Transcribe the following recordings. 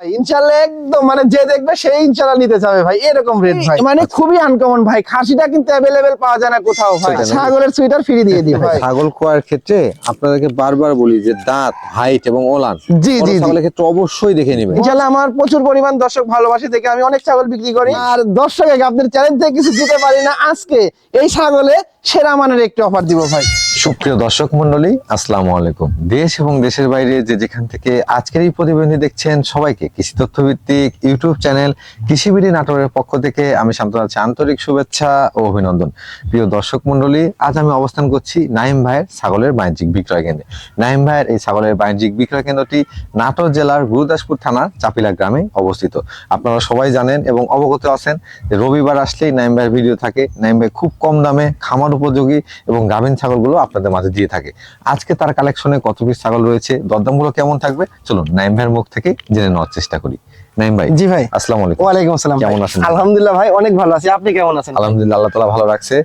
ইনশাআল্লাহ একদম মানে যে দেখবে সেই ইনশাআল্লাহ নিতে চাবে ভাই, এরকম রেট ভাই, মানে খুবই আনকমন ভাই। খাসিটা কিন্তু অ্যাভেলেবেল পাওয়া যায় না কোথাও ভাই। ছাগলের সুইটার ফ্রি দিয়ে দিই ভাই। ছাগল ক্রয়ের ক্ষেত্রে আপনাদেরকে বারবার বলি যে দাঁত, হাইট এবং ওলান জি জি ছাগলের ক্ষেত্রে অবশ্যই দেখে নেবেন। ইনশাআল্লাহ আমার প্রচুর পরিমাণ দর্শক ভালোবাসে দেখে আমি অনেক ছাগল বিক্রি করি। আর দর্শককে আপনাদের চ্যালেঞ্জ থেকে কিছু দিতে পারি না, আজকে এই ছাগলে সেরা মানের একটি অফার দিব ভাই। সুপ্রিয় দর্শক মন্ডলী, আসসালামু আলাইকুম। দেশ এবং দেশের বাইরে যে যেখান থেকে আজকের এই প্রতিবেদন দেখছেন সবাইকে কৃষি তথ্য ভিত্তিক ইউটিউব চ্যানেল কৃষিবিডি নাটোরের পক্ষ থেকে আমি শান্তনু আছি আন্তরিক শুভেচ্ছা ও অভিনন্দন। প্রিয় দর্শক মন্ডলী, আজ আমি অবস্থান করছি নাইম ভাইয়ের ছাগলের বাণিজ্যিক বিক্রয় কেন্দ্রে। নাইম ভাইয়ের এই ছাগলের বাণিজ্যিক বিক্রয় কেন্দ্রটি নাটোর জেলার গুরুদাসপুর থানার চাপিলা গ্রামে অবস্থিত। আপনারা সবাই জানেন এবং অবগত আছেন যে রবিবার আসলেই নাইম ভাইয়ের ভিডিও থাকে। নাইম ভাই খুব কম দামে খামার উপযোগী এবং গাভীন ছাগলগুলো আপনাদের মাঝে দিয়ে থাকে। আজকে তার কালেকশনে কত পিস ছাগল রয়েছে, দরদামগুলো কেমন থাকবে, চলুন নাইম ভাইয়ের মুখ থেকে জেনে নেওয়ার চেষ্টা করি। নাইম ভাই। জি ভাই। আসসালামু আলাইকুম। ওয়ালাইকুম আসসালাম। কেমন আছেন? আলহামদুলিল্লাহ ভাই, অনেক ভালো আছি। আপনি কেমন আছেন? আলহামদুলিল্লাহ, আল্লাহ তাআলা ভালো রাখছে।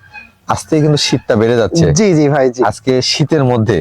আজকে কিন্তু শীতটা বেড়ে যাচ্ছে। জি জি ভাই। জি আজকে শীতের মধ্যে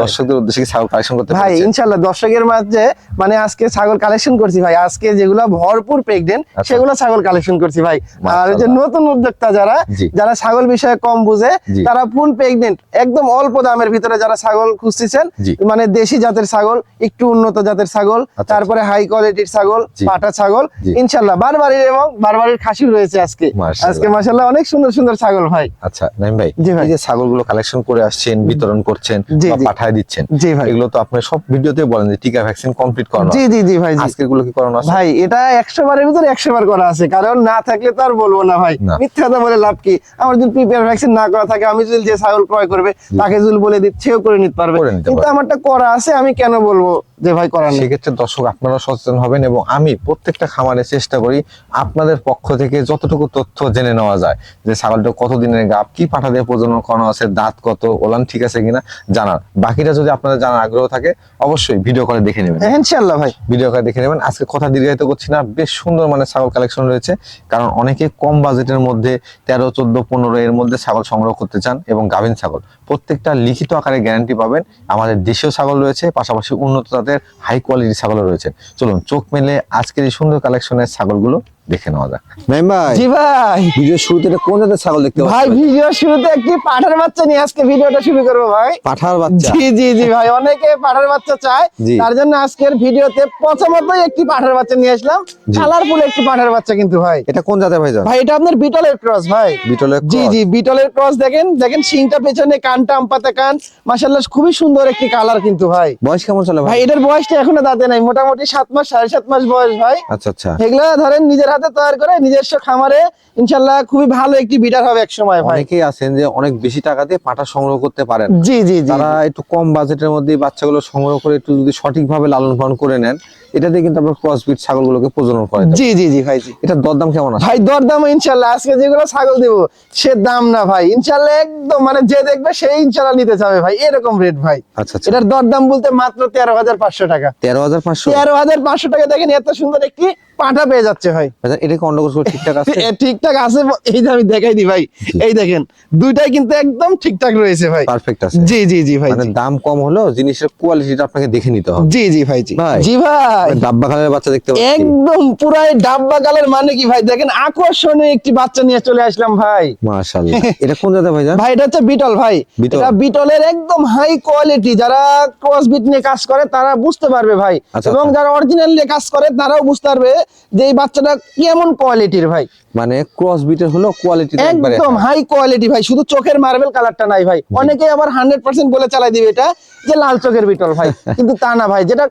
দর্শকদের উদ্দেশ্যে ছাগল কালেকশন করতে ভাই ইনশাআল্লাহ দর্শকের মাঝে মানে আজকে ছাগল কালেকশন করছি ভাই। আজকে যেগুলো ভরপুর প্রেগনেন্ট সেগুলো ছাগল কালেকশন করছি ভাই। আর যে নতুন উদ্যোক্তা যারা ছাগল বিষয়ে কম বুঝে, তারা ফুল প্রেগনেন্ট একদম অল্প দামের ভিতরে যারা ছাগল খুঁজতেছেন, মানে দেশি জাতের ছাগল, একটু উন্নত জাতের ছাগল, তারপরে হাই কোয়ালিটির ছাগল, পাটা ছাগল, ইনশাআল্লাহ বারবারির এবং বারবারির খাসি রয়েছে আজকে। আজকে মাশাআল্লাহ অনেক সুন্দর সুন্দর ছাগল ভাই। আচ্ছা নাইম ভাই, এই যে ছাগলগুলো কালেকশন করে আসছেন, বিতরণ করছেন বা পাঠায় দিচ্ছেন, এগুলো তো আপনি সব ভিডিওতে বলেন যে টিকা ভ্যাকসিন কমপ্লিট করানো। জি জি জি ভাই। আজকে গুলো কি করানো আছে ভাই? এটা 100 বারের ভিতরে 100 বার করা আছে, কারণ না থাকলে তো আর বলবো না ভাই। মিথ্যা কথা বলে লাভ কি? আমার যদি প্রিপেয়ার ভ্যাকসিন না করা থাকে, আমি যদি যে ছাগল ক্রয় করবে তাকে যদি বলে দিচ্ছেও করে নিতে পারবে, কিন্তু আমারটা করা আছে, আমি কেন বলবো যে ভাই করা নেই? সেক্ষেত্রে দর্শক আপনারা সচেতন হবেন এবং আমি প্রত্যেকটা খামারে চেষ্টা করি আপনাদের পক্ষ থেকে যতটুকু তথ্য জেনে নেওয়া যায় যে ছাগলটা কতদিনের গাব, কি পাঠা দিয়ে প্রজনন করানো আছে, দাঁত কত, ওলান ঠিক আছে কিনা জানার। বাকিটা যদি আপনাদের জানার আগ্রহ থাকে অবশ্যই ভিডিও করে দেখে নেবেন। ইনশাআল্লাহ ভাই ভিডিও করে দেখে নেবেন। আজকে কথা দীর্ঘায়িত করছি না, বেশ সুন্দর মানে ছাগল কালেকশন রয়েছে, কারণ অনেকে কম বাজেটের মধ্যে 13, 14, 15 এর মধ্যে ছাগল সংগ্রহ করতে চান এবং গাভীন ছাগল প্রত্যেকটা লিখিত আকারে গ্যারান্টি পাবেন। আমাদের দেশীয় ছাগল রয়েছে, পাশাপাশি উন্নত জাতের হাই কোয়ালিটি ছাগলও রয়েছে। চলুন চোখ মেলে আজকের এই সুন্দর কালেকশনের ছাগলগুলো দেখে নেওয়া যাক। নাইম ভাই। জি ভাই। ভিডিওর শুরুতে কোন জাতের ছাগল দেখতে পাচ্ছেন? ভাই ভিডিওর শুরুতে একটি পাঠার বাচ্চা নিয়ে আজকে ভিডিওটা শুরু করব ভাই। পাঠার বাচ্চা? জি জি জি ভাই, অনেকে পাঠার বাচ্চা চায়, তার জন্য আজকের ভিডিওতে প্রথমতই একটি পাঠার বাচ্চা নিয়ে আসলাম। কালারফুল একটি পাঠার বাচ্চা কিন্তু ভাই। এটা কোন জাতের ভাই? ভাই এটা আপনার বিটলের ক্রস ভাই। বিটলের? জি জি বিটলের ক্রস। দেখেন দেখেন সিংটা পেছনে, কানটা আমপাতা কান, মাশাআল্লাহ খুবই সুন্দর একটি কালার কিন্তু ভাই। বয়স কেমন চলে ভাই? এটার বয়সটা এখনো দাঁতে নাই, মোটামুটি 7 মাস 7.5 মাস বয়স ভাই। আচ্ছা আচ্ছা। এগুলা ধরেন নিজের হাতে তৈরি করে নিজস্ব খামারে ইনশাআল্লাহ খুবই ভালো একটি বিটার হবে এক সময় ভাই। অনেকেই আছেন যে অনেক বেশি টাকা দিয়ে পাঠা সংগ্রহ করতে পারেন। জি জি জি। তারা একটু কম বাজেটের মধ্যে বাচ্চাগুলো সংগ্রহ করে একটু যদি সঠিকভাবে লালন পালন করে নেন, এটাতে কিন্তু আপনার ক্রসবিট ছাগলগুলোকে প্রজনন করে। জি জি জি ভাই। জি এটার দরদাম কেমন আছে ভাই? দরদাম ইনশাআল্লাহ আজকে যেগুলো ছাগল দেব সে দাম না ভাই, ইনশাআল্লাহ একদম মানে যে দেখবে সেই ইনশাআল্লাহ নিতে চাবে ভাই, এরকম রেট ভাই। আচ্ছা আচ্ছা। এটার দরদাম বলতে মাত্র 13,500 টাকা। 13,500? 13,500 টাকা। দেখেন এত সুন্দর একটি পাঠা পেয়ে যাচ্ছে ভাই। এটা কি অন্ডকোষ ঠিকঠাক আছে? ঠিকঠাক আছে, এই যে আমি দেখাই দিই ভাই। এই দেখেন দুইটাই কিন্তু একদম ঠিকঠাক রয়েছে ভাই, পারফেক্ট আছে। জি জি জি ভাই। মানে দাম কম হলেও জিনিসের কোয়ালিটিটা আপনাকে দেখে নিতে হবে। জি জি ভাই। জি জি ভাই। ডাব্বা কালারের বাচ্চা দেখতে পাচ্ছি, একদম পুরাই ডাব্বা কালার। মানে কি ভাই? দেখেন আকর্ষণীয় একটি বাচ্চা নিয়ে চলে আসলাম ভাই। মাশাআল্লাহ। এটা কোন জাতের ভাই? ভাই এটা হচ্ছে বিটল ভাই। এটা বিটলের একদম হাই কোয়ালিটি। যারা ক্রস বিট নিয়ে কাজ করে তারা বুঝতে পারবে ভাই, এবং যারা অরিজিনাল নিয়ে কাজ করে তারাও বুঝতে পারবে যে এই বাচ্চাটা কেমন কোয়ালিটির ভাই। মানে ক্রস বিটের হলো কোয়ালিটি একদম হাই কোয়ালিটি ভাই, শুধু চোখের মার্বেল কালারটা নাই ভাই। অনেকে আবার 100% বলে চালাই দিবে এটা যে লাল চোখের বিটল ভাই, কিন্তু তা না ভাই, যেটা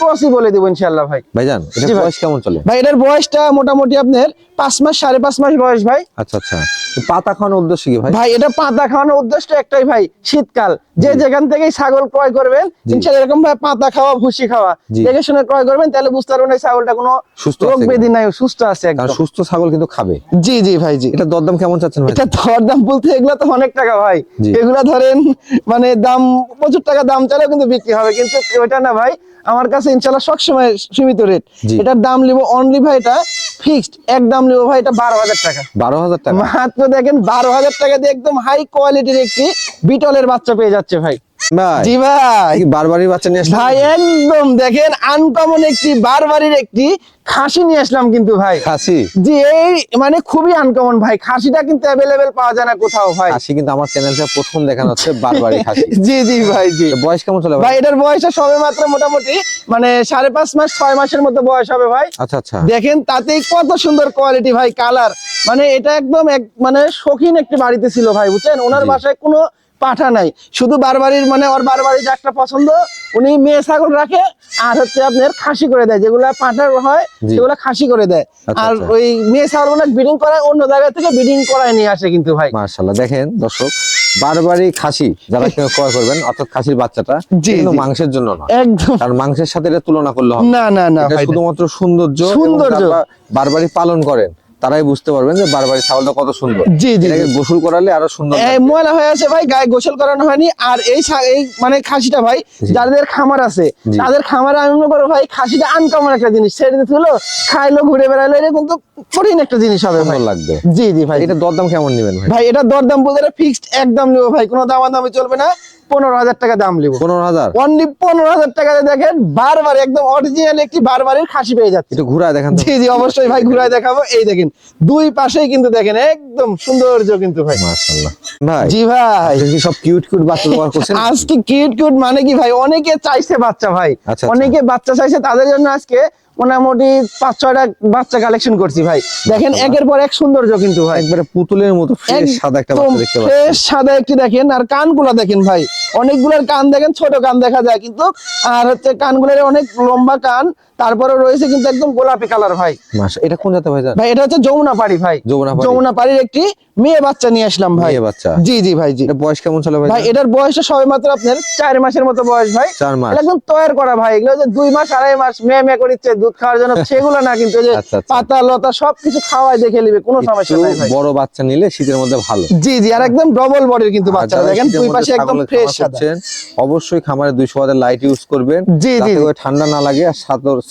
ক্রসই বলে দিব ইনশাআল্লাহ ভাই। ভাইজান এটার বয়স কেমন চলে? ভাই এটার বয়সটা মোটামুটি আপনার 5 মাস 5.5 মাস বয়স ভাই। আচ্ছা আচ্ছা। পাতা খাওয়ানোর উদ্দেশ্য কি ভাই? ভাই এটা পাতা খাওয়ানোর উদ্দেশ্য একটাই ভাই, শীতকাল যে যেখান থেকে ছাগল ক্রয় করবেন ইনশাআল্লাহ এরকম ভাই পাতা খাওয়া, ভুসি খাওয়া দেখে শুনে ক্রয় করবেন, তাহলে বুঝতে পারবেন এই ছাগলটা কোনো রোগ ব্যাধি নাই, সুস্থ আছে একদম। সুস্থ ছাগল কিন্তু খাবে। জি জি ভাই। জি এটা দরদাম কেমন চাচ্ছেন ভাই? এটা দরদাম বলতে এগুলা তো অনেক টাকা ভাই। এগুলা ধরেন মানে দাম প্রচুর টাকা দাম চাইলেও কিন্তু বিক্রি হবে, কিন্তু ওইটা না ভাই, আমার কাছে ইনশাআল্লাহ সবসময় সীমিত রেট। এটার দাম নিব অনলি ভাই, এটা ফিক্সড এক দাম নিব ভাই, এটা 12,000 টাকা। 12,000 টাকা মাত্র। দেখেন 12,000 টাকা দিয়ে একদম হাই কোয়ালিটির একটি বিটলের বাচ্চা পেয়ে যাচ্ছে ভাই। ভাই জি ভাই কি বারবারই বাচ্চা নিয়ে আসলেন? ভাই একদম দেখেন আনকমন একটি বারবারির একটি খাসি নিয়ে আসলাম কিন্তু ভাই। খাসি? জি এই মানে খুবই আনকমন ভাই, খাসিটা কিন্তু অ্যাভেলেবেল পাওয়া যায় না কোথাও ভাই। খাসি কিন্তু আমার চ্যানেলটা প্রথম দেখানো হচ্ছে বারবারই খাসি। জি জি ভাই জি। এর বয়স কেমন চলে ভাই ভাই? এটার বয়সটা সবে মাত্র মোটামুটি মানে 5.5 মাস 6 মাসের মতো বয়স হবে ভাই। আচ্ছা আচ্ছা। দেখেন তাতেই কত সুন্দর কোয়ালিটি ভাই, কালার মানে এটা একদম এক মানে শৌখিন একটি বাড়িতে ছিল ভাই, বুঝছেন ওনার জি। বাসায় কোনো পাঠা নাই, শুধু বারবারির মানে ওর বারবারির যে একটা পছন্দ, উনি মেয়ে ছাগল রাখে আর হচ্ছে আপনার খাসি করে দেয়, যেগুলা পাঠার হয় জি। সেগুলা খাসি করে দেয়। আচ্ছা, আর আচ্ছা। ওই মেয়ে ছাগলগুলো ব্রিডিং করায় অন্য জায়গা থেকে ব্রিডিং করায় নিয়ে আসে কিন্তু ভাই। মাশাআল্লাহ, দেখেন দর্শক, বারবারই খাসি যারা কেউ ক্রয় করবেন অর্থাৎ খাসির বাচ্চাটা জি, কিন্তু জি। মাংসের জন্য না, একদম কারণ মাংসের সাথে এটা তুলনা করলে হবে না না না এটা ভাই, শুধুমাত্র সৌন্দর্য। সৌন্দর্য। এবং যারা বারবারই পালন করেন তারাই বুঝতে পারবেন যে বারবারই ছাগলটা কত সুন্দর। জি, জি, এটাকে জি। গোসল করালে আরো সুন্দর এই লাগবে। ময়লা হয়ে আছে ভাই, গায়ে গোসল করানো হয়নি। আর এই মানে খাসিটা ভাই জি। যাদের খামার আছে জি। তাদের খামারে আমি মনে করো ভাই খাসিটা আনকমন একটা জিনিস, ছেড়ে দিতে হলো খাইলো ঘুরে বেড়াইলো, এটা কিন্তু কঠিন একটা জিনিস হবে ভাই। সুন্দর লাগবে। জি জি ভাই। এটা দরদাম কেমন নেবেন ভাই? ভাই এটা দরদাম বলতে ফিক্সড একদম নেবো ভাই, কোনো দামাদামি চলবে না, 15,000 টাকা দাম নেবো। 15,000? অনলি 15,000 টাকাতে দেখেন বারবার একদম অরিজিনাল একটি বারবারের খাসি পেয়ে যাচ্ছে। একটু ঘুরায় দেখান তো। জি জি অবশ্যই ভাই ঘুরায় দেখাবো। এই দেখেন দুই পাশেই কিন্তু দেখেন একদম সৌন্দর্য কিন্তু ভাই। মাশাআল্লাহ ভাই। জি ভাই আপনি কি সব কিউট কিউট বাচ্চা ব্যবহার করছেন? আজকে কিউট কিউট মানে কি ভাই, অনেকে চাইছে বাচ্চা ভাই, আচ্ছা। অনেকে বাচ্চা চাইছে, তাদের জন্য আজকে মোটামুটি 5-6টা বাচ্চা কালেকশন করছি ভাই। দেখেন একের পর এক সৌন্দর্য কিন্তু ভাই, একবারে পুতুলের মতো ফ্রেশ সাদা একটা একদম বাচ্চা দেখতে পাচ্ছেন। ফ্রেশ সাদা একটি দেখেন। আর কানগুলা দেখেন ভাই, অনেকগুলোর কান দেখেন, ছোট কান দেখা যায় কিন্তু, আর হচ্ছে কানগুলোর অনেক লম্বা কান, তারপরে রয়েছে কিন্তু একদম গোলাপি কালার ভাই। মাশাআল্লাহ, এটা কোন জাতের ভাই? ভাই এটা হচ্ছে যমুনা পাড়ি ভাই, যমুনাপাড়ি। যমুনা পাড়ির একটি মেয়ে বাচ্চা নিয়ে আসলাম ভাই। মেয়ে বাচ্চা? জি জি ভাই জি। এটা বয়স কেমন চলে ভাই? ভাই এটার বয়সটা সবে মাত্র আপনার 4 মাসের মতো বয়স ভাই। 4 মাস? এটা একদম তৈরি করা ভাই, এগুলো যে 2 মাস 2.5 মাস মেয়ে মেয়ে করিচ্ছে দুধ খাওয়ার জন্য সেগুলো না কিন্তু, এই যে আচ্ছা, আচ্ছা। পাতা লতা সবকিছু খাওয়াই দেখে নিবে, কোনো সমস্যা একটু নাই ভাই। বড় বাচ্চা নিলে শীতের মধ্যে ভালো। জি জি আর একদম ডবল বডির কিন্তু আর বাচ্চা যারা দেখেন, শীতের দুই মধ্যে পাশে একদম ছাগলের ফ্রেশ খামার সাদা। করছেন, অবশ্যই খামারে 200 ওয়াটের লাইট ইউজ করবেন, জি, জি, যাতে জি। করে ঠান্ডা না লাগে। আর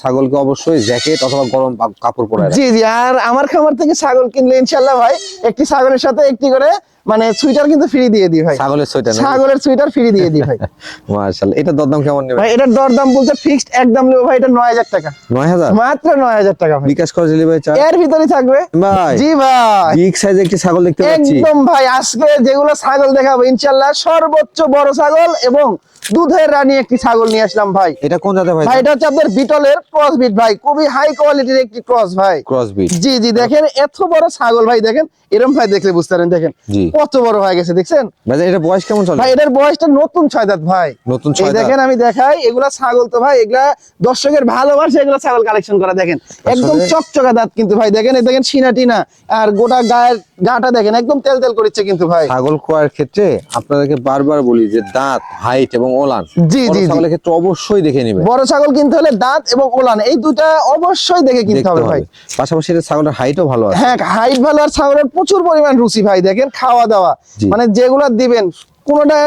ছাগলকে অবশ্যই জ্যাকেট অথবা গরম কাপড় পরায় রাখবেন। জি জি আর আমার খামার থেকে ছাগল কিনলে ইনশাল্লাহ ভাই একটি ছাগলের সাথে একটি করে মানে সুইটার কিন্তু ফ্রি দিয়ে দিই ভাই, ছাগলের সোয়েটার? ছাগলের সুইটার ফ্রি দিয়ে দিই ভাই। মাশাআল্লাহ, এটা দরদাম কেমন নেবেন ভাই এটার দরদাম বলতে ফিক্সড একদম নেবো ভাই, এটা 9,000 টাকা, 9,000? মাত্র 9,000 টাকা ভাই। বিকাশ করে দিলে ভাই চা এর ভিতরে থাকবে ভাই। জি ভাই বিগ সাইজের একটি ছাগল দেখতে পাচ্ছি। একদম ভাই, আজকে যেগুলো ছাগল দেখাবো ইনশাল্লাহ সর্বোচ্চ বড় ছাগল এবং দুধের রানী একটি ছাগল নিয়ে আসলাম ভাই। এটা কোন জাতের ভাই? ভাই এটা হচ্ছে আপনার বিটলের ক্রস বিট ভাই, খুবই হাই কোয়ালিটির একটি ক্রস ভাই। Cross bit? জি জি দেখেন এত বড় ছাগল ভাই, দেখেন এরকম ভাই দেখলে বুঝতে পারেন, দেখেন জি। কত বড় হয়ে গেছে দেখছেন ভাই এটা বয়স কেমন চলে? ভাই। এটার বয়সটা নতুন 6 দাঁত ভাই, নতুন এই 6 দাঁত? দেখেন আমি দেখাই, এগুলা ছাগল তো ভাই এগুলা দর্শকের ভালোবাসে, এগুলা ছাগল কালেকশন করা দেখেন একদম চকচকা দাঁত কিন্তু ভাই, দেখেন এই দেখেন সিনা টিনা আর গোটা গায়ের গাটা দেখেন একদম তেল তেল করছে কিন্তু ভাই। ছাগল ক্রয়ের ক্ষেত্রে আপনাদেরকে বারবার বলি যে দাঁত, হাইট এবং ওলান জি, বড় জি, জি। ছাগলের ক্ষেত্রে অবশ্যই দেখে নেবেন। বড় ছাগল কিনতে হলে দাঁত এবং ওলান এই দুটা অবশ্যই দেখে কিনতে দেখতে হবে ভাই। পাশাপাশি এটা ছাগলের হাইটও ভালো আছে। হ্যাঁ হাইট ভালো আর ছাগলের প্রচুর পরিমাণ রুচি ভাই, দেখেন খাওয়া দাওয়া জি। মানে যেগুলা দিবেন কোনোটা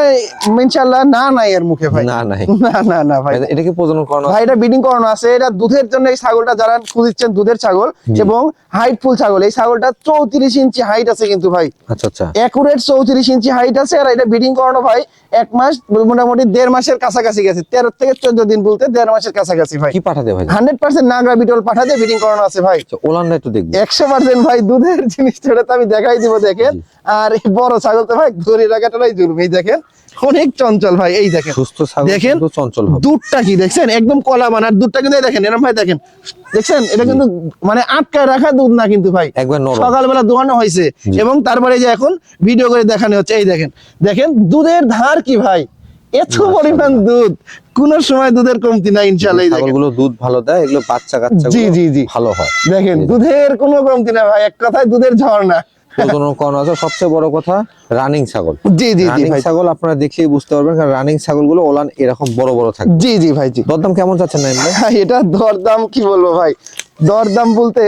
ইনশাআল্লাহ না নাই এর মুখে ভাই, না নাই? না না না ভাই। এটা কি প্রজনন করানো? ভাই এটা ব্রিডিং করানো আছে, এটা দুধের জন্য এই ছাগলটা যারা খুঁজছেন দুধের ছাগল জি। এবং হাইট ফুল ছাগল, এই ছাগলটা 34 ইঞ্চি হাইট আছে কিন্তু ভাই, আচ্ছা আচ্ছা। একুরেট 34 ইঞ্চি হাইট আছে। আর এটা ব্রিডিং করানো ভাই 1 মাস মোটামুটি 1.5 মাসের কাছাকাছি গেছে, 13 থেকে 14 দিন বলতে 1.5 মাসের কাছাকাছি ভাই। কি পাঠাতে ভাই? 100% নাগরা বিটল পাঠাতে ব্রিডিং করানো আছে ভাই। ওলানটা একটু দেখবো। 100% ভাই দুধের জিনিসটা তো আমি দেখাই দিব দেখেন। জি। আর এই বড় ছাগল তো ভাই ধরে রাখাটাই জরুরি, এই দেখেন অনেক চঞ্চল ভাই, এই দেখেন সুস্থ ছাগল দেখেন কিন্তু চঞ্চল হবে। দুধটা কি দেখছেন একদম কলা বানার দুধটা কিন্তু, এই দেখেন এরকম ভাই দেখেন দেখছেন, এটা কিন্তু মানে আটকায় রাখা দুধ না কিন্তু ভাই, একবার নরম। সকালবেলা দোয়ানো হয়েছে জি। এবং তারপরে এই যে এখন ভিডিও করে দেখানো হচ্ছে, এই দেখেন দেখেন দুধের ধার কি ভাই, এত পরিমাণ দুধ, কোন সময় দুধের কমতি নাই ইনশাআল্লাহ। এই দেখেন ছাগলগুলো দুধ ভালো দেয়, এগুলো বাচ্চা কাচ্চা জি, জি, জি। ভালো হয়। দেখেন দুধের কোনো কমতি না ভাই, এক কথায় দুধের ঝর্ণা। প্রজনন করানো আছে। সবচেয়ে বড় কথা রানিং ছাগল। জি জি জি রানিং ভাই, ছাগল আপনারা দেখলেই বুঝতে পারবেন, কারণ রানিং ছাগলগুলো ওলান এরকম বড় বড় থাকে। জি জি ভাই জি। দরদাম কেমন যাচ্ছে না ভাই? ভাই এটা দরদাম কি বলবো ভাই, দরদাম বলতে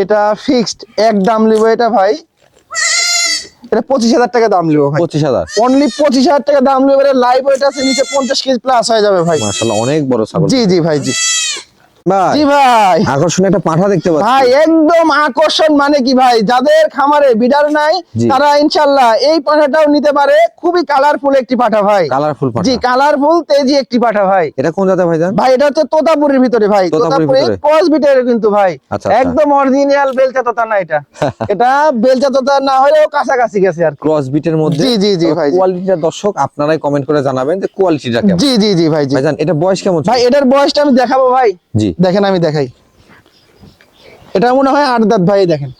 এটা ফিক্সড এক দাম নিব এটা ভাই, এটা 25,000 টাকা দাম নিব ভাই, 25,000? অনলি 25,000 টাকা দাম নিব। এটা লাইভ ওয়েট আছে নিচে 50 কেজি প্লাস হয়ে যাবে ভাই। মাশাআল্লাহ, অনেক বড় ছাগল। জি জি ভাই জি। ভাই জি ভাই আকর্ষণীয় একটা পাঠা দেখতে পাচ্ছি ভাই একদম আকর্ষণ, মানে কি ভাই, যাদের খামারে বিডার নাই জি। তারা ইনশাআল্লাহ এই পাঠাটাও নিতে পারে। খুবই কালারফুল একটি পাঠা ভাই। কালারফুল পাঠা। জি, কালারফুল তেজি একটি পাঠা ভাই। এটা কোন জাতের ভাইজান? ভাই এটা হচ্ছে তোতাপুরের ভিতরে ভাই, তোতাপুরির তোতাপুরি ভিতরে? ক্রস বিটের কিন্তু ভাই। আচ্ছা, আচ্ছা। একদম অরিজিনাল বেলচা তোতা না এটা। এটা বেলচা তোতা না হলেও কাছাকাছি গেছে আর কি। ক্রস বিটের মধ্যে। জি, জি, জি ভাই, জি। কোয়ালিটিটা দর্শক আপনারাই কমেন্ট করে জানাবেন যে কোয়ালিটিটা কেমন। জি জি জি ভাই, জি। ভাইজান এটা বয়স কেমন? ভাই এটার বয়সটা আমি দেখাবো ভাই। জি। দেখেন আমি দেখাই, এটা মনে হয় 8 দাঁত ভাই। দেখেন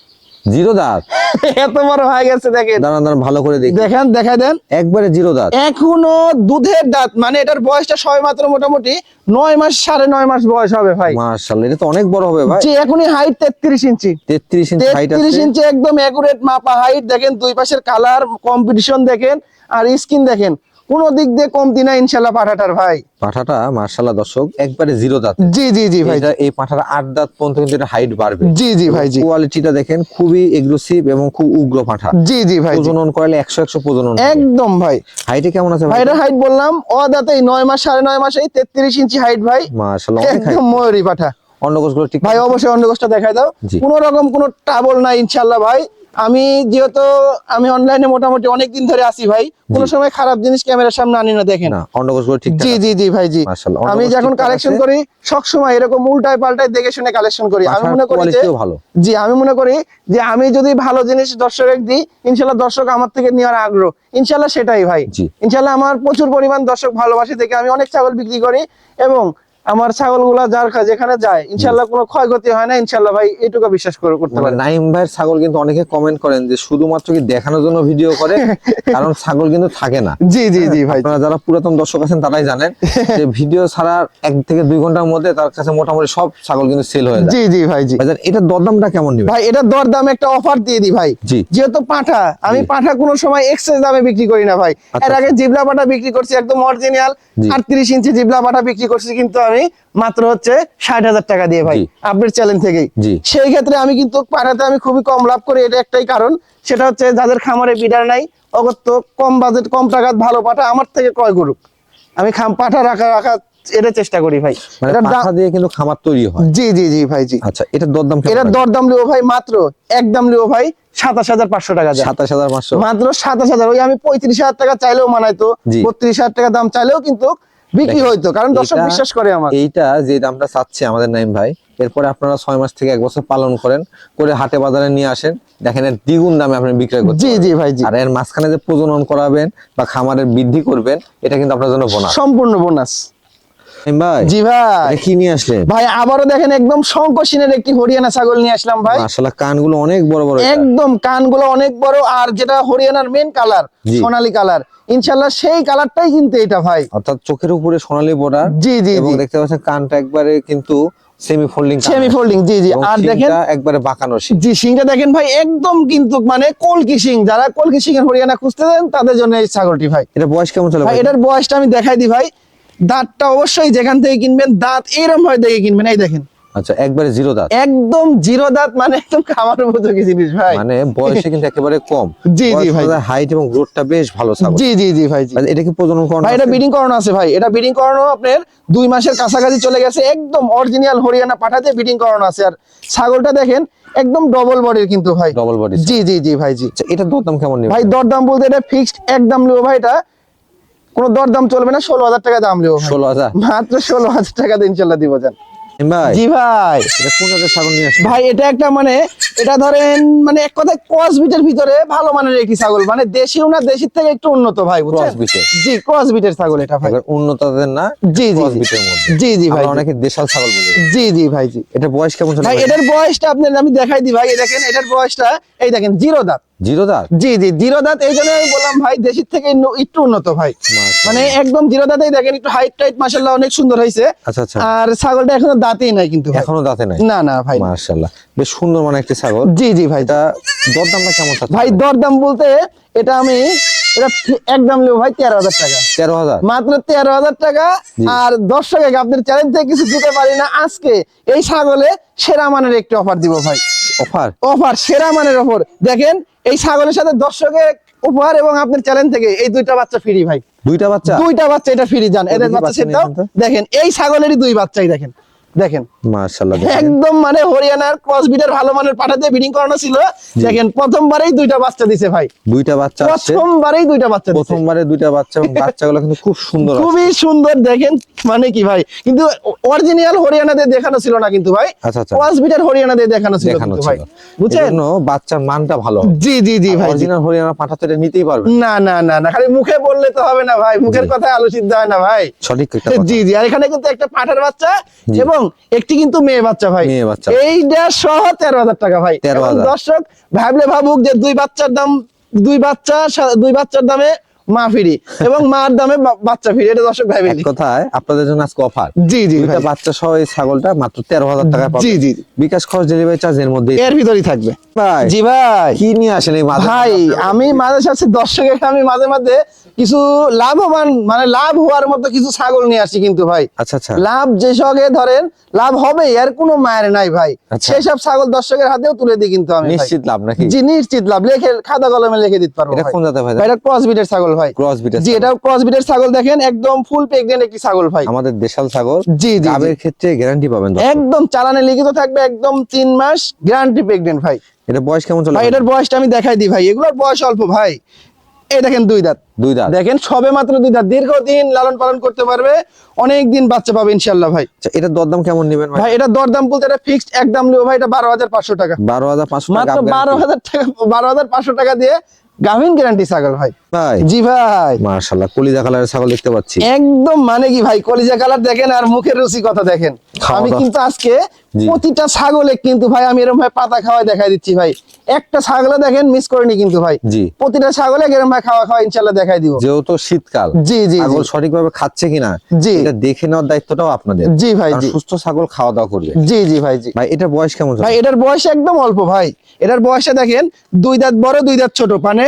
জিরো দাঁত। এত বড় হয়ে গেছে দেখেন। দাঁড়ান দাঁড়ান ভালো করে দেখি। দেখেন, দেখাই দেন। একবারে জিরো দাঁত। এখনো দুধের দাঁত, মানে এটার বয়সটা সবে মাত্র মোটামুটি 9 মাস 9.5 মাস বয়স হবে ভাই। মাশাআল্লাহ, এটা তো অনেক বড় হবে ভাই। জি, এখনই হাইট 33 ইঞ্চি। 33 ইঞ্চি হাইট আছে। 33 ইঞ্চি একদম একুরেট মাপা হাইট। দেখেন দুই পাশের কালার কম্পিটিশন দেখেন, আর স্কিন দেখেন, কোন দিক দিয়ে কমতি না ইনশাআল্লাহ পাঠাটার ভাই। পাঠাটা মাশাআল্লাহ দর্শক একবারে জিরো দাঁত। জি জি জি ভাই, এই পাঠাটা 8 দাঁত পর্যন্ত কিন্তু এটা হাইট বাড়বে। জি জি ভাই, জি। কোয়ালিটিটা দেখেন, খুবই এগ্রেসিভ এবং খুব উগ্র পাঠা। জি জি ভাই, জি। প্রজনন করলে 100 প্রজনন হবে। একদম ভাই। হাইটে কেমন আছে ভাই ভাই? এটার হাইট বললাম দাতেই 9 মাস 9.5 মাসেই 33 ইঞ্চি হাইট ভাই। মাশাআল্লাহ অনেক হাইট। একদম ময়ূরী পাঠা অন্ডকোষগুলো ঠিক ভাই। অবশ্যই অন্ডকোষটা দেখাই দাও। জি। কোনো রকম কোনো ট্রাবল নাই ইনশাআল্লাহ ভাই। আমি যেহেতু আমি অনলাইনে মোটামুটি অনেক দিন ধরে আছি ভাই, কোনো সময় খারাপ জিনিস ক্যামেরার সামনে আনি না। দেখেন না, অন্ডকোষগুলো ঠিক জি জি জি ভাই, জি। মাশাআল্লাহ। আমি যখন কালেকশন করি সব সময় এরকম উল্টায় পাল্টায় দেখে শুনে কালেকশন করি। আমি মনে করি যে ভালো। জি, আমি মনে করি যে আমি যদি ভালো জিনিস দর্শক দিই, ইনশাআল্লাহ দর্শক আমার থেকে নেওয়ার আগ্রহ ইনশাআল্লাহ সেটাই ভাই। জি। ইনশাআল্লাহ আমার প্রচুর পরিমাণ দর্শক ভালোবাসে দেখে আমি অনেক ছাগল বিক্রি করি, এবং আমার ছাগলগুলা যার যেখানে যায় ইনশাআল্লাহ কোনো ক্ষয়ক্ষতি হয় না ইনশাআল্লাহ ভাই, এইটুকু বিশ্বাস করতে পারেন। নাইম ভাইয়ের ছাগল কিন্তু অনেকে কমেন্ট করেন যে শুধুমাত্র কি দেখানোর জন্য ভিডিও করে, কারণ ছাগল কিন্তু থাকে না। জি জি জি ভাই, আপনারা যারা পুরাতন দর্শক আছেন তারাই জানেন যে ভিডিও ছাড়া 1 থেকে 2 ঘন্টার মধ্যে তার কাছে মোটামুটি সব ছাগল কিন্তু সেল হয়ে যায়। জি জি ভাই, জি। ভাইজান এটা দরদামটা কেমন নিবে? ভাই এটা দরদাম একটা অফার দিয়ে দিই ভাই। জি। যেহেতু পাঠা, আমি পাঠা কোনো সময় এক্সেস দামে বিক্রি করি না ভাই। এর আগে জিবলা পাঠা বিক্রি করছি একদম অরিজিনাল জি। 38 ইঞ্চি জিবলা পাঠা বিক্রি করছি, কিন্তু আমি মাত্র হচ্ছে 60,000 টাকা দিয়ে ভাই, জি। আপনার চ্যালেঞ্জ থেকেই। জি। সেই ক্ষেত্রে আমি কিন্তু পাঠাতে আমি খুবই কম লাভ করি। এটা একটাই কারণ, সেটা হচ্ছে যাদের খামারে বিডার নাই, অগত্য কম বাজেট কম টাকার ভালো পাঠা আমার থেকে ক্রয় করুক। আমি পাঠা রাখা এটা চেষ্টা করি ভাই। মানে এটার পাঠা দিয়ে কিন্তু খামার তৈরি হয়। জি জি জি ভাই, জি। আচ্ছা, এটা দরদাম কেমন? এটা দরদাম লিও ভাই মাত্র একদম লিও ভাই 27,500 টাকা যায়। 27,500 মাত্র 27,000। ওই আমি 35,000 টাকা চাইলেও মানাইতো, জি। 32,000 টাকা দাম চাইলেও কিন্তু বিক্রি হইতো, কারণ দর্শক বিশ্বাস করে আমার। এইটা যে দামটা চাচ্ছে আমাদের নাইম ভাই, এরপরে আপনারা 6 মাস থেকে 1 বছর পালন করেন, করে হাটে বাজারে নিয়ে আসেন, দেখেন এর দ্বিগুণ দামে আপনি বিক্রয় করতে জি পারবেন। জি ভাই, জি। আর এর মাঝখানে যে প্রজনন করাবেন বা খামারের বৃদ্ধি করবেন, এটা কিন্তু আপনার জন্য বোনাস। সম্পূর্ণ বোনাস। নাইম ভাই জি ভাই। এটা কি নিয়ে আসলেন? ভাই আবারও দেখেন একদম শঙ্করসিনের একটি হরিয়ানা ছাগল নিয়ে আসলাম ভাই। মাশাআল্লাহ, কানগুলো অনেক বড় বড়। এটা একদম কানগুলো অনেক বড়, আর যেটা হরিয়ানার মেন কালার জি। সোনালী কালার, ইনশাআল্লাহ সেই কালারটাই কিন্তু এটা ভাই। অর্থাৎ চোখের উপরে সোনালী বর্ডার। জি জি এবং জি, দেখতে পাচ্ছেন কানটা একবারে কিন্তু সেমি ফোল্ডিং। Semi folding. জি জি, আর দেখেন একবারে বাঁকানো শিং। জি, সিংটা দেখেন ভাই একদম কিন্তু মানে কলকি সিং। যারা কলকি সিং এর হরিয়ানা খুঁজতেছেন তাদের জন্য এই ছাগলটি ভাই। এটা বয়স কেমন চলে ভাই ভাই? এটার বয়সটা আমি দেখাই দিই ভাই। দাঁতটা অবশ্যই যেখান থেকে কিনবেন দাঁত এরকম ভাবে দেখে কিনবেন। এই দেখেন আচ্ছা, একবারে জিরো দাঁত। একদম জিরো দাঁত, মানে একদম খামার উপযোগী জিনিস ভাই। মানে বয়সে কিন্তু একেবারে কম। জি জি ভাই, হাইট এবং গ্রোথটা বেশ ভালো ছাগল। জি জি জি ভাই, জি। আচ্ছা, এটা কি প্রজনন করানো ভাই এটা আছে? ব্রিডিং করানো আছে ভাই। এটা ব্রিডিং করানো আপনার 2 মাসের কাছাকাছি চলে গেছে। একদম অরিজিনাল হরিয়ানা পাঠাতে ব্রিডিং করানো আছে। আর ছাগলটা দেখেন একদম ডবল বডির কিন্তু ভাই। Double body. জি জি জি ভাই, জি। আচ্ছা, এটা দরদাম কেমন নেবে ভাই দরদাম বলতে এটা ফিক্সড একদম লিও ভাই। এটা কোনো দরদাম চলবে না, 16,000 টাকা দাম লিও ভাই। 16,000? মাত্র 16,000 টাকা দিয়ে ইনশাআল্লাহ দিব যান। ভাই জি ভাই। এটা কোন জাতের ছাগল নিয়ে আসছেন? ভাই এটা একটা মানে এটা ধরেন মানে এক কথায় ক্রস বিটের ভিতরে ভালো মানের একটি ছাগল, মানে দেশিও না, দেশির থেকে একটু উন্নত ভাই, বুঝছেন? ক্রস বিটের। জি, ক্রস বিটের ছাগল এটা ভাই। এবার উন্নতদের না, জি জি ক্রস জি। বিটের মধ্যে। জি জি ভাই, আমরা অনেকে দেশাল ছাগল বলি। জি জি ভাই, জি। এটা বয়স কেমন চলে ভাই ভাই? এটার বয়সটা আপনার আমি দেখাই দিই ভাই। এই দেখেন এটার বয়সটা, এই দেখেন জিরো দাঁত। জিরো দাঁত? জি জি, জিরো দাঁত। এই জন্য আমি বললাম ভাই দেশির থেকে একটু উন্নত ভাই। মাশাআল্লাহ। মানে একদম জিরো দাঁতেই দেখেন, একটু হাইট টাইট মাশাআল্লাহ অনেক সুন্দর হয়েছে। আচ্ছা আচ্ছা। আর ছাগলটা এখনো দাঁতেই নাই কিন্তু ভাই। এখনো দাঁতে নাই? না না ভাই। মাশাআল্লাহ, বেশ সুন্দর মানে একটা ছাগল। জি জি ভাই। এটা দরদামটা কেমন চাচ্ছেন? ভাই দরদাম বলতে এটা আমি এটা একদম নেব ভাই 13,000 টাকা। 13,000? মাত্র 13,000 টাকা। আর দর্শক আপনার চ্যালেঞ্জ থেকে কিছু দিতে পারি না আজকে, এই ছাগলে সেরা মানের একটি অফার দিব ভাই। অফার? অফার, সেরা মানের অফার। দেখেন এই ছাগলের সাথে দর্শকের উপহার এবং আপনার চ্যালেঞ্জ থেকে এই 2টা বাচ্চা ফ্রি ভাই। 2টা বাচ্চা? 2টা বাচ্চা এটা ফ্রি যান। এদের বাচ্চা সেটাও দেখেন, এই ছাগলেরই 2 বাচ্চাই দেখেন। দেখেন মাশাআল্লাহ একদম মানে হরিয়ানার ক্রস বিটের ভালো মানের পাঠা দিয়ে ব্রিডিং করানো ছিল। দেখেন প্রথমবারেই দুইটা বাচ্চা দিছে ভাই, দুইটা বাচ্চা আসছে, প্রথমবারেই দুইটা বাচ্চা দিছে। প্রথমবারে দুইটা বাচ্চা, এবং বাচ্চাগুলো কিন্তু খুব সুন্দর, খুবই সুন্দর। দেখেন মানে কি ভাই, কিন্তু অরিজিনাল হরিয়ানা দিয়ে দেখানো ছিল না কিন্তু ভাই, আচ্ছা আচ্ছা ক্রস বিটের হরিয়ানা দিয়ে দেখানো ছিল কিন্তু ভাই, বুঝছেন? এজন্য বাচ্চার মানটা ভালো হবে। জি জি জি ভাই, অরিজিনাল হরিয়ানা পাঠা তো এটা নিতেই পারবে না না না না, খালি মুখে বললে তো হবে না ভাই, মুখের কথায় আলো সিদ্ধ হয় না ভাই। সঠিক একটা কথা। জি জি, আর এখানে কিন্তু একটা পাঠার বাচ্চা জি। এবং একটি কিন্তু মেয়ে বাচ্চা ভাই, মেয়ে বাচ্চা। এইটা সহ 13,000 টাকা ভাই। 13,000 এবং দর্শক ভাবলে ভাবুক যে দুই বাচ্চার দাম, দুই বাচ্চার দামে মা ফ্রি এবং মার দামে বাচ্চা ফ্রি, এটা দর্শক ভাই এক কথায় আপনাদের জন্য আজকে অফার। জি জি দুইটা ভাই, বাচ্চা সহ এই ছাগলটা মাত্র 13,000 টাকা পাবে। জি জি, বিকাশ খরচ, ডেলিভারি চার্জ এর মধ্যে। এর ভিতরই থাকবে ভাই জি ভাই। কি নিয়ে আসেন এই মাঝে? ভাই আমি মাঝে সাথে দর্শকের আমি মাঝে মাঝে কিছু লাভবান মানে লাভ হওয়ার মতো কিছু ছাগল নিয়ে আসি কিন্তু ভাই। আচ্ছা আচ্ছা, লাভ যে সঙ্গে ধরেন লাভ হবে এর কোনো মায়ের নাই ভাই, আচ্ছা। সেই সব ছাগল দর্শকের হাতেও তুলে দিই কিন্তু আমি ভাই। নিশ্চিত লাভ নাকি? জি নিশ্চিত লাভ, লেখে খাতা কলমে লিখে দিতে পারবো এটা ভাই। কোন জাতের ভাই? ভাই এটা ক্রস বিটের ছাগল ভাই, ক্রস বিটের জি এটা ক্রস বিটের ছাগল। দেখেন একদম ফুল প্রেগনেন্ট একটি ছাগল ভাই, আমাদের দেশাল ছাগল। জি জি জি। গাবের ক্ষেত্রে গ্যারান্টি পাবেন দর্শক। একদম চালানে লিখিত থাকবে, একদম 3 মাস গ্যারান্টি প্রেগনেন্ট ভাই। এটা বয়স কেমন চলে? ভাই এটার বয়সটা আমি দেখাই দিই ভাই, এগুলোর বয়স অল্প ভাই। এই দেখেন দুই দাঁত, দুই দাঁত। দেখেন সবে মাত্র দুই দাঁত, দীর্ঘদিন লালন পালন করতে পারবে, অনেক দিন বাচ্চা পাবে ইনশাআল্লাহ ভাই। আচ্ছা, এটার দরদাম কেমন নেবেন ভাই? ভাই এটা দরদাম বলতে এটা ফিক্সড একদম লিও ভাই, এটা 12,500 টাকা, 12,500 টাকা মাত্র গাব guarantee। 12,000 টাকা, 12,500 টাকা দিয়ে গাভিন গ্যারান্টি ছাগল ভাই। ভাই জি ভাই, মাশাআল্লাহ, কলিজা কালারের ছাগল দেখতে পাচ্ছি। একদম মানে কি ভাই, কলিজা কালার দেখেন আর মুখের রুচি কথা দেখেন। খাওয়া আমি দাওয়া। কিন্তু আজকে জি। প্রতিটা ছাগলে কিন্তু ভাই আমি এরকম ভাই পাতা খাওয়াই দেখাই দিচ্ছি ভাই, একটা ছাগলে দেখেন মিস করিনি কিন্তু ভাই, জি। প্রতিটা ছাগলে এরকম ভাই খাওয়া ইনশাআল্লাহ দেখাই দিব। যেহেতু শীতকাল, জি জি ছাগল জি। সঠিকভাবে খাচ্ছে কিনা জি। এটা দেখে নেওয়ার দায়িত্বটাও আপনাদের। জি ভাই কারণ জি, সুস্থ ছাগল খাওয়া দাওয়া করবে। জি জি ভাই জি। ভাই এটার বয়স কেমন চলে? ভাই এটার বয়স একদম অল্প ভাই, এটার বয়সে দেখেন দুই দাঁত বড় দুই দাঁত ছোট, মানে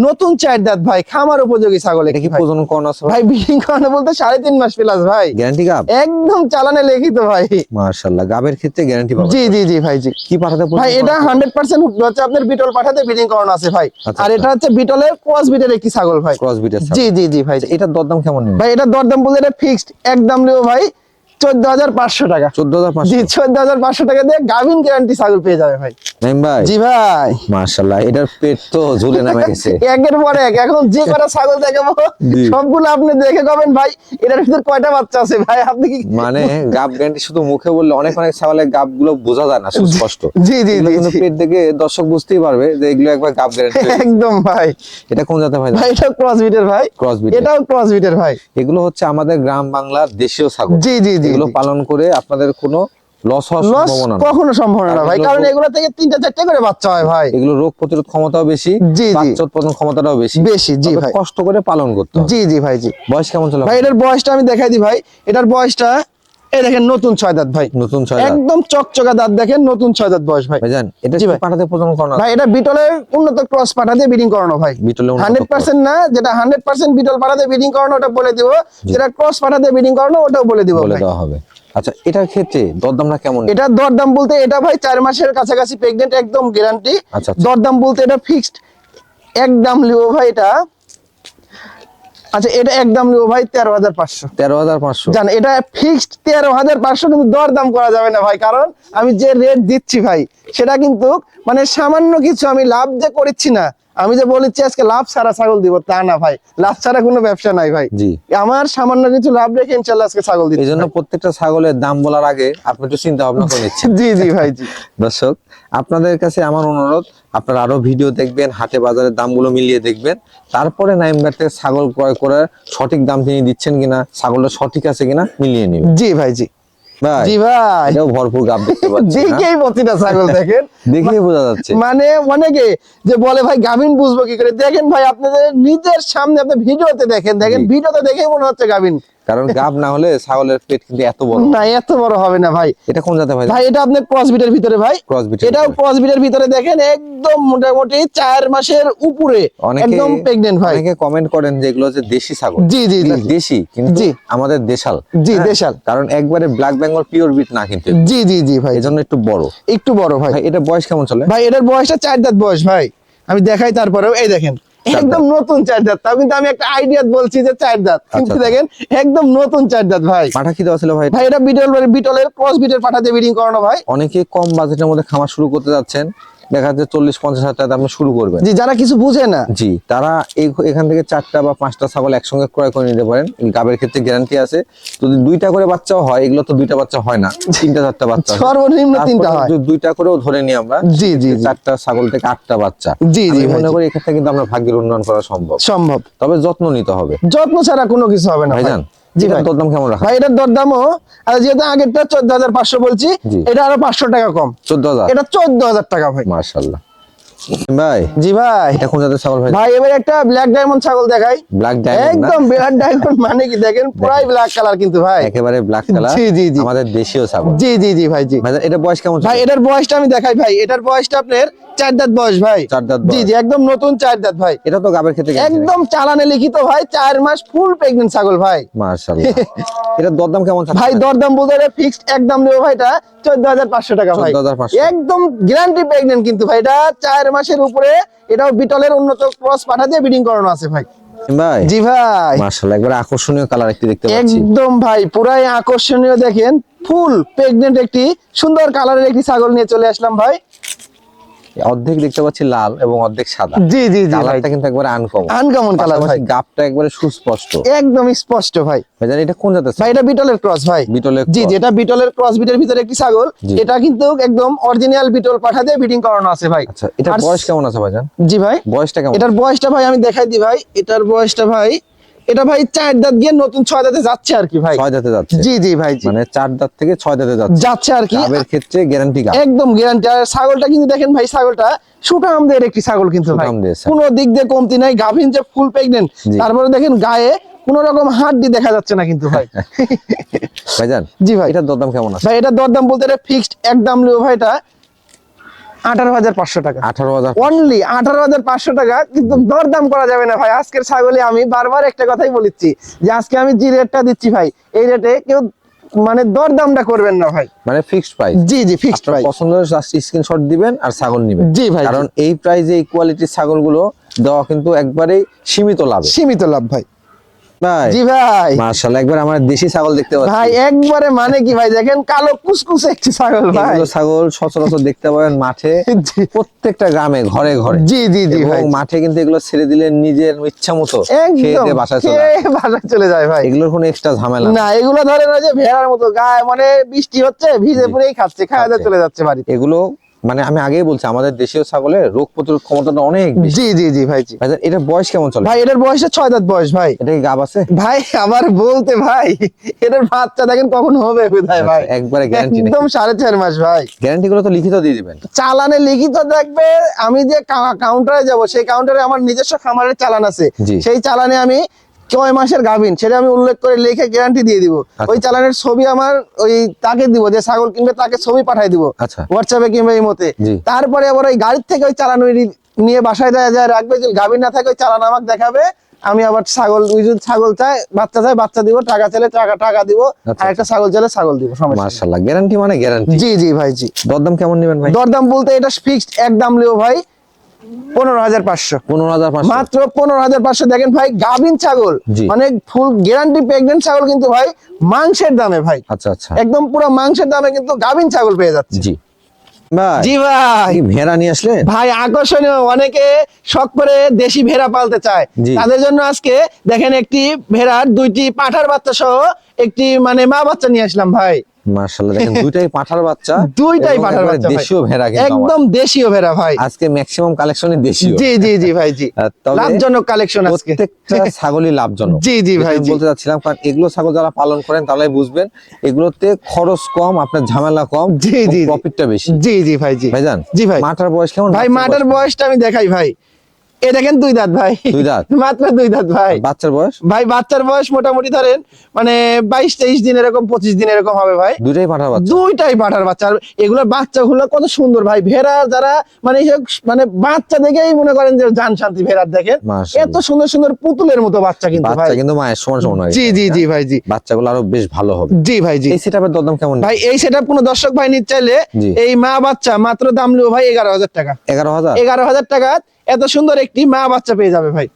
নতুন 4 দাঁত ভাই, খামার উপযোগী ছাগল। এটা কি ভাই প্রজনন করানো আছে ভাই ব্রিডিং করানো বলতে 3.5 মাস প্লাস ভাই, গ্যারান্টি গাব? একদম চালানে লিখিত ভাই। মাশাআল্লাহ, গাবের ক্ষেত্রে গ্যারান্টি পাবেন। জি জি জি ভাই জি। কি পাঠাতে ভাই এটা 100% হচ্ছে আপনার বিটল পাঠাতে ব্রিডিং করানো আছে ভাই, আচ্ছা, আর এটা হচ্ছে বিটলের ক্রস বিটের একটি ছাগল ভাই। ক্রস বিটের জি জি জি ভাই জি। এটার দরদাম কেমন নেবেন? ভাই এটা দরদাম বলতে এটা ফিক্সড একদম লিও ভাই 14,500 টাকা, 14,500। জি 14,500 টাকা দিয়ে গাভিন গ্যারান্টি ছাগল পেয়ে যাবে ভাই। নাইম ভাই জি ভাই, মাশাআল্লাহ, এটার পেট তো ঝুলে নেমে গেছে। একের পর এক, এখন যে কটা ছাগল দেখাবো জি। সবগুলো আপনি দেখে কবেন ভাই এটার ভিতর কয়টা বাচ্চা আছে ভাই, আপনি কি মানে গাব গ্যারান্টি শুধু মুখে বললে অনেক অনেক ছাগলের গাব গুলো বোঝা যায় না সুস্পষ্ট। জি জি এগুলো জি কিন্তু জি। পেট দেখে দর্শক বুঝতেই পারবে যে এগুলো একবার গাব গ্যারান্টি। একদম ভাই। এটা কোন জাতের ভাই? ভাই এটাও ক্রস বিটের ভাই, ক্রস বিট। এটাও ক্রস বিটের ভাই। এগুলো হচ্ছে আমাদের গ্রাম বাংলার দেশীয় ছাগল। জি জি জি এগুলো জি। পালন করে আপনাদের কোনো লস হওয়ার লস সম্ভাবনা নেই। কখনো সম্ভব না ভাই, কারণ এগুলো থেকে 3-4টা করে বাচ্চা হয় ভাই। এগুলো রোগ প্রতিরোধ ক্ষমতাও বেশি, জি, জি। বাচ্চা উৎপাদন ক্ষমতাটাও বেশি। বেশি, জি তবে ভাই। কষ্ট করে পালন করতে হবে। জি জি ভাই জি। বয়স কেমন চলে ভাই এটার বয়সটা আমি দেখাই দিই ভাই, এটার বয়সটা এই দেখেন নতুন 6 দাঁত ভাই, নতুন 6 দাঁত। একদম চকচকা দাঁত, দেখেন নতুন 6 দাঁত বয়স ভাই। ভাইজান এটা জি কি ভাই। পাঠাতে প্রজনন করানো? ভাই এটা বিটলের উন্নত ক্রস পাঠাতে ব্রিডিং করানো ভাই, বিটলের উন্নত 100% না, যেটা 100% বিটল পাঠাতে ব্রিডিং করানো ওটা বলে দিব, যেটা ক্রস পাঠাতে ব্রিডিং করানো ওটাও বলে দিব বলে ভাই। দেওয়া হবে। আচ্ছা, এটার ক্ষেত্রে দরদামটা কেমন? এটার দরদাম বলতে এটা ভাই 4 মাসের কাছাকাছি প্রেগনেন্ট, একদম গ্যারান্টি। আচ্ছা, আচ্ছা। দরদাম বলতে এটা ফিক্সড একদম লিও ভাই এটা, আচ্ছা এটা একদম লিও ভাই 13,500। 13,500। জান এটা ফিক্সড 13,500, কিন্তু দরদাম করা যাবে না ভাই, কারণ আমি যে রেট দিচ্ছি ভাই সেটা কিন্তু মানে সামান্য কিছু আমি লাভ যে করছি না, আমি যে বলেছি আজকে লাভ ছাড়া ছাগল দিব তা না ভাই, লাভ ছাড়া কোনো ব্যবসা নাই ভাই। জি। আমার সামান্য কিছু লাভ রেখে ইনশাআল্লাহ আজকে ছাগল দিচ্ছি। এই জন্য প্রত্যেকটা ছাগলের দাম বলার আগে আপনি একটু চিন্তা ভাবনা করে নিচ্ছেন। জি জি ভাই জি। দর্শক আপনাদের কাছে আমার অনুরোধ, আপনারা আরো ভিডিও দেখবেন, হাটে বাজারের দামগুলো মিলিয়ে দেখবেন, তারপরে নাইমবার থেকে ছাগল ক্রয় করে সঠিক দাম তিনি দিচ্ছেন কিনা, ছাগলটা সঠিক আছে কিনা মিলিয়ে নেবেন। জি ভাই জি। ভাই জি ভাই, এটাও ভরপুর গাব দেখতে পাচ্ছি না? দেখেই প্রতিটা ছাগল দেখেন, দেখেই বোঝা যাচ্ছে। মানে অনেকে যে বলে ভাই গাভিন বুঝবো কি করে, দেখেন ভাই আপনাদের নিজের সামনে আপনি ভিডিওতে দেখেন, দেখেন জি। ভিডিওতে দেখেই মনে হচ্ছে গাভিন, কারণ গাব না হলে ছাগলের পেট কিন্তু এত বড় না এত বড় হবে না ভাই। এটা কোন জাতের ভাই? ভাই এটা আপনার ক্রস বিটের ভিতরে ভাই, ক্রস বিট। এটাও ক্রস বিটের ভিতরে দেখেন একদম মোটামুটি 4 মাসের উপরে, একদম প্রেগনেন্ট ভাই। অনেকে কমেন্ট করেন যে এগুলো হচ্ছে দেশি ছাগল। জি জি জি এগুলো দেশি কিন্তু জি। আমাদের দেশাল। জি, হ্যাঁ? দেশাল। কারণ একবারে ব্ল্যাক বেঙ্গল পিওর বিট না কিন্তু, জি জি জি ভাই, এজন্য একটু বড়। একটু বড় ভাই। ভাই এটা বয়স কেমন চলে? ভাই এটার বয়সটা 4 দাঁত বয়স ভাই, আমি দেখাই তারপরেও এই দেখেন একদম নতুন 4 দাঁত। তাও কিন্তু আমি একটা আইডিয়া বলছি যে 4 দাঁত, কিন্তু দেখেন একদম নতুন 4 দাঁত ভাই। পাঠা কি দেওয়া ছিল ভাই? ভাই এটা বিটলের ক্রস বিটের পাঠা দিয়ে ব্রিডিং করানো ভাই। অনেকে কম বাজেটের মধ্যে খামার শুরু করতে যাচ্ছেন, দেখা যাচ্ছে 40-50 হাজার টাকা আপনি শুরু করবেন। জি, যারা কিছু বুঝে না, জি, তারা এখান থেকে 4টা বা 5টা ছাগল একসঙ্গে ক্রয় করে নিতে পারেন। গাবের ক্ষেত্রে গ্যারান্টি আছে। যদি 2টা করে বাচ্চাও হয়, এগুলো তো 2টা বাচ্চা হয় না, 3টা-4টা বাচ্চা হয়। সর্বনিম্ন 3টা হয়। যদি 2টা করেও ধরে নিই আমরা, জি জি জি 4টা ছাগল থেকে 8টা বাচ্চা। জি জি আমি ভাই, মনে করি এক্ষেত্রে কিন্তু আমরা ভাগ্যের উন্নয়ন করা সম্ভব। সম্ভব, তবে যত্ন নিতে হবে। যত্ন ছাড়া কোনো কিছু হবে না ভাই। ভাইজান, জি ভাই, দরদাম কেমন রাখা? ভাই এটার দরদামও যেহেতু আগেরটা 14,500 বলছি, জি। এটা আরো 500 টাকা কম, 14,000। এটা 14,000 টাকা ভাই। মাশাআল্লাহ ভাই, জি ভাই। এটা কোন জাতের ছাগল ভাই? ভাই এবার একটা ব্ল্যাক ডায়মন্ড ছাগল দেখাই। Black diamond? একদম ব্ল্যাক ডায়মন্ড মানে কি দেখেন, পুরাই ব্ল্যাক কালার কিন্তু ভাই, একেবারে ব্ল্যাক কালার। জি জি জি, আমাদের দেশীয় ছাগল। জি জি জি ভাই। জি ভাইজান, এটা বয়স কেমন? ভাই এটার বয়সটা আমি দেখাই ভাই। এটার বয়সটা আপনার 4 দাঁত বয়স ভাই। 4 দাঁত জি বয়স। জি, একদম নতুন 4 দাঁত ভাই। এটা তো গাবের ক্ষেত্রে একদম চালানে লিখিত ভাই, 4 মাস ফুল প্রেগন্যান্ট ছাগল ভাই। মাশাআল্লাহ। এটা দরদাম কেমন থাকছে ভাই দরদাম বলতে এটা ফিক্সড একদম দেবো ভাই, এটা 14,500 টাকা ভাই। 14,500 একদম গ্যারান্টি প্রেগন্যান্ট কিন্তু ভাই, এটা 4 মাসের উপরে। এটাও বিটলের উন্নত ক্রস পাঠা দিয়ে ব্রিডিং করানো আছে ভাই। ভাই জি ভাই, মাশাআল্লাহ, একবার আকর্ষণীয় কালার একটি দেখতে পাচ্ছি। একদম ভাই পুরাই আকর্ষণীয়, দেখেন ফুল প্রেগন্যান্ট একটি সুন্দর কালারের একটি ছাগল নিয়ে চলে আসলাম ভাই। অর্ধেক দেখতে পাচ্ছি লাল এবং অর্ধেক সাদা। জি জি জি ভাই, কালারটা কিন্তু একবারে আনকমন। আনকমন কালার ভাই, গাবটা একবারে সুস্পষ্ট, একদম স্পষ্ট ভাই। ভাইজান এটা কোন জাতের? ভাই এটা বিটলের ক্রস ভাই। বিটলের জি cross। জি, এটা বিটলের ক্রস বিটের ভিতরে একটি ছাগল। জি। এটা কিন্তু একদম অরিজিনাল বিটল পাঠা দিয়ে ব্রিডিং করানো আছে ভাই। আচ্ছা, এটা আর বয়স কেমন আছে ভাইজান? জি ভাই, বয়সটা কেমন? এটার বয়সটা ভাই আমি দেখাই দিই ভাই। এটার বয়সটা ভাই, এটা ভাই 4 দাঁত গিয়ে নতুন 6 দাঁতে যাচ্ছে আর কি ভাই। 6 দাঁতে যাচ্ছে? জি জি ভাই, জি মানে 4 দাঁত থেকে 6 দাঁতে যাচ্ছে যাচ্ছে আর কি। গাবের ক্ষেত্রে গ্যারান্টি গাব। একদম গ্যারান্টি। আর ছাগলটা কিন্তু দেখেন ভাই, ছাগলটা সুঠামদের একটি ছাগল কিন্তু ভাই, সুঠামদের ছাগল। কোনো দিক দিয়ে কমতি নাই। গাভিন যে ফুল প্রেগন্যান্ট, জি। তারপরে দেখেন গায়ে কোনো রকম হাড্ডি দেখা যাচ্ছে না কিন্তু ভাই। ভাইজান, জি ভাই, এটার দরদাম কেমন আছে? ভাই এটা দরদাম বলতে এটা ফিক্সড একদম লিও ভাই, এটা 18,500 টাকা 18,000। অনলি 18,500 টাকা। কিন্তু দরদাম করা যাবে না ভাই। আজকের ছাগলে আমি বারবার একটা কথাই বলেছি যে আজকে আমি যে রেটটা দিচ্ছি ভাই, এই রেটে কেউ মানে দরদামটা করবেন না ভাই। মানে ফিক্সড প্রাইস? জি জি, ফিক্সড আপনার প্রাইস। পছন্দের জাস্ট স্ক্রিনশট দিবেন আর ছাগল নেবেন। জি ভাই, কারণ এই প্রাইসে এই কোয়ালিটির ছাগলগুলো দেওয়া কিন্তু একবারেই সীমিত লাভে। সীমিত লাভ ভাই। ভাই জি ভাই, মাশাআল্লাহ, একবার আমার দেশি ছাগল দেখতে পাচ্ছি ভাই একবারে মানে কি ভাই, দেখেন কালো কুচকুচে একটি ছাগল ভাই। এগুলো ছাগল সচরাচর দেখতে পাবেন মাঠে, জি প্রত্যেকটা গ্রামে ঘরে ঘরে। জি জি জি এবং ভাই, মাঠে কিন্তু এগুলো ছেড়ে দিলে নিজের ইচ্ছা মতো খেয়ে একদম দিয়ে বাসায় চলে খেয়ে আসে। বাসায় চলে যায় ভাই। এগুলোর কোনো এক্সট্রা ঝামেলা না, এগুলো ধরেন ওই যে ভেড়ার মতো গায়ে, মানে বৃষ্টি হচ্ছে ভিজে পুরেই খাচ্ছে, খাওয়া দাওয়া চলে যাচ্ছে বাড়িতে। এগুলো মানে আমি আগেই বলছি, আমাদের দেশীয় ছাগলের রোগ প্রতিরোধ ক্ষমতাটা অনেক বেশি। জি জি জি ভাই, জি ভাইজান, এটার বয়স কেমন চলে? ভাই এটার বয়সটা 6 দাঁত বয়স ভাই। এটা কি গাব আছে? ভাই আবার বলতে ভাই, এটার বাচ্চা দেখেন কখন হবে কোথায় ভাই, আচ্ছা, একবারে গ্যারান্টি নেই? একদম 4.5 মাস ভাই। গ্যারান্টি গুলো তো লিখিত দিয়ে দিবেন? চালানে লিখিত থাকবে। আমি যে কাউন্টারে যাব, সেই কাউন্টারে আমার নিজস্ব খামারের চালান আছে। জি। সেই চালানে আমি কয় মাসের গাভিন সেটা আমি উল্লেখ করে লিখে গ্যারান্টি দিয়ে দিব। আচ্ছা। ওই চালানের ছবি আমার ওই তাকে দিব, যে ছাগল কিনবে তাকে ছবি পাঠাই দিব আচ্ছা। হোয়াটসঅ্যাপে কিংবা এই মতে। জি। তারপরে আবার ওই গাড়ির থেকে ওই চালান নিয়ে বাসায় যায় রাখবে। যদি গাভিন না থাকে ওই চালান আমাকে দেখাবে। আমি আবার ছাগল, ওই যদি ছাগল চায় বাচ্চা দিব, টাকা চাইলে টাকা দিব, আচ্ছা। আর একটা ছাগল চাইলে ছাগল দিব, সমস্যা নেই। মাশাআল্লাহ, গ্যারান্টি মানে গ্যারান্টি। জি জি ভাই, জি। দরদাম কেমন নেবেন ভাই? দরদাম বলতে এটা ফিক্সড একদম লিও ভাই 15,500 15,500 মাত্র 15,500। দেখেন ভাই গাভিন ছাগল, জি। মানে ফুল গ্যারান্টি প্রেগন্যান্ট ছাগল কিন্তু ভাই, মাংসের দামে ভাই, আচ্ছা আচ্ছা, একদম পুরো মাংসের দামে কিন্তু গাভিন ছাগল পেয়ে যাচ্ছে। জি ভাই। জি ভাই, কি ভেড়া নিয়ে আসলেন? ভাই আকর্ষণীয়, অনেকে শখ করে দেশি ভেড়া পালতে চায়, জি। তাদের জন্য আজকে দেখেন একটি ভেড়ার 2টি পাঠার বাচ্চা সহ একটি মানে মা বাচ্চা নিয়ে আসলাম ভাই। মাশাআল্লাহ, দেখেন দুইটাই পাঠার বাচ্চা। দুইটাই এবং পাঠার একবারে বাচ্চা ভাই। দেশীয় ভেড়া কিন্তু আমার। একদম দেশীয় ভেড়া ভাই। আজকে ম্যাক্সিমাম কালেকশনই দেশীয়। জি জি জি ভাই, জি তবে লাভজনক কালেকশন আজকে। প্রত্যেকটা ছাগলই লাভজনক। জি জি ভাই, যেটা আমি জি। বলতে চাচ্ছিলাম, কারণ এগুলো ছাগল যারা পালন করেন তারাই বুঝবেন, এগুলোতে খরচ কম, আপনার ঝামেলা কম, জি জি জি। প্রফিটটা বেশি। জি জি ভাই, জি ভাইজান, জি ভাই। মাটার বয়স কেমন? ভাই মাটার বয়সটা আমি দেখাই ভাই। এ দেখেন 2 দাঁত ভাই। 2 দাঁত? মাত্র 2 দাঁত ভাই। বাচ্চার বয়স? ভাই বাচ্চার বয়স মোটামুটি ধরেন মানে 22-23 দিন এরকম, 25 দিন এরকম হবে ভাই। দুইটাই পাঠার বাচ্চা? দুইটাই পাঠার বাচ্চা। আর এগুলোর বাচ্চাগুলো কত সুন্দর ভাই। ভেড়া যারা মানে মানে বাচ্চা দেখেই মনে করেন যে জান শান্তি ভেড়ার, দেখেন মাশাআল্লাহ। এত সুন্দর সুন্দর পুতুলের মতো বাচ্চা কিন্তু ভাই। বাচ্চা কিন্তু মায়ের সমান সমান হয়। জি জি জি ভাই, জি। বাচ্চাগুলো আরো বেশ ভালো হবে। জি ভাই, জি। এই সেটআপের দরদাম কেমন? ভাই এই সেটআপ কোনো দর্শক ভাই নিতে চাইলে জি। এই মা বাচ্চা মাত্র দাম লিও ভাই 11,000 টাকা। 11,000? 11,000 টাকা এত সুন্দর একটি মা বাচ্চা পেয়ে যাবে ভাই।